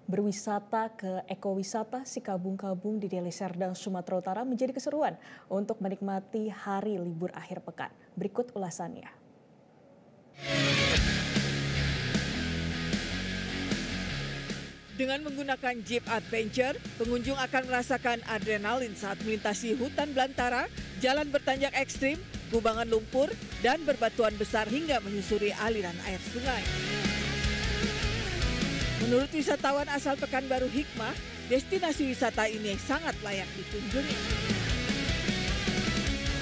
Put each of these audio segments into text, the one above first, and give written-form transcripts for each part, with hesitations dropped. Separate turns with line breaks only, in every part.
Berwisata ke ekowisata Sikabung-Kabung di Deli Serdang, Sumatera Utara menjadi keseruan untuk menikmati hari libur akhir pekan. Berikut ulasannya.
Dengan menggunakan Jeep Adventure, pengunjung akan merasakan adrenalin saat melintasi hutan belantara, jalan bertanjak ekstrim, kubangan lumpur, dan berbatuan besar hingga menyusuri aliran air sungai. Menurut wisatawan asal Pekanbaru Hikmah, destinasi wisata ini sangat layak dikunjungi.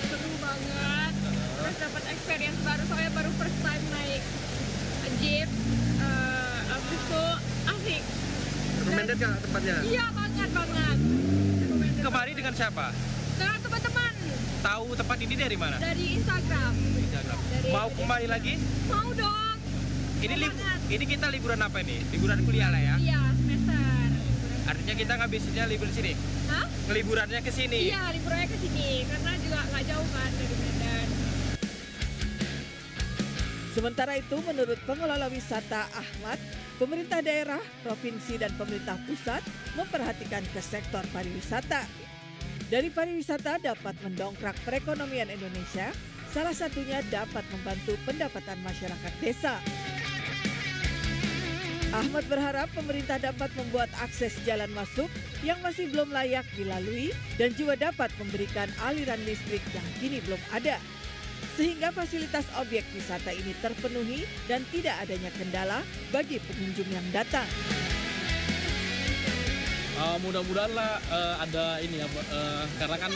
Seru banget, terus dapat experience baru, soalnya baru first time naik Jeep, habis itu asik.
Recommended nggak tempatnya?
Iya banget.
Kemari dengan siapa?
Dengan teman-teman.
Tahu tempat ini dari mana?
Dari Instagram.
Mau kembali lagi?
Mau dong.
Ini kita liburan apa ini? Liburan kuliah lah ya?
Iya, semester.
Artinya kita ngabisinnya libur sini?
Hah?
Liburannya ke sini?
Iya, liburannya ke sini karena juga nggak jauh kan dari Medan.
Sementara itu, menurut pengelola wisata Ahmad, pemerintah daerah, provinsi, dan pemerintah pusat memperhatikan ke sektor pariwisata. Dari pariwisata dapat mendongkrak perekonomian Indonesia, salah satunya dapat membantu pendapatan masyarakat desa. Ahmad berharap pemerintah dapat membuat akses jalan masuk yang masih belum layak dilalui dan juga dapat memberikan aliran listrik yang kini belum ada. Sehingga fasilitas objek wisata ini terpenuhi dan tidak adanya kendala bagi pengunjung yang datang.
Mudah-mudahan lah ada ini ya, karena kan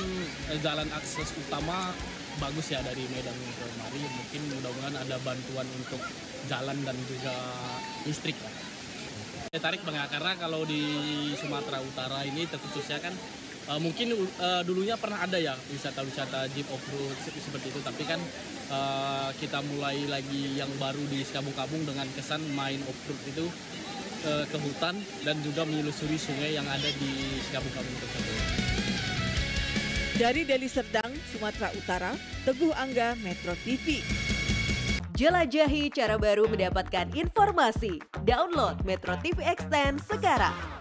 jalan akses utama bagus ya dari Medan ke Mari. Mungkin mudah-mudahan ada bantuan untuk jalan dan juga listrik lah. Saya tarik Bang, karena kalau di Sumatera Utara ini terkhususnya kan mungkin dulunya pernah ada ya wisata-wisata jeep off-road seperti itu, tapi kan kita mulai lagi yang baru di Sikabung-Kabung dengan kesan main off-road itu ke hutan dan juga menyelusuri sungai yang ada di Sikabung-Kabung tersebut.
Dari Deli Serdang, Sumatera Utara, Teguh Angga, Metro TV.
Jelajahi cara baru mendapatkan informasi. Download Metro TV Extend sekarang.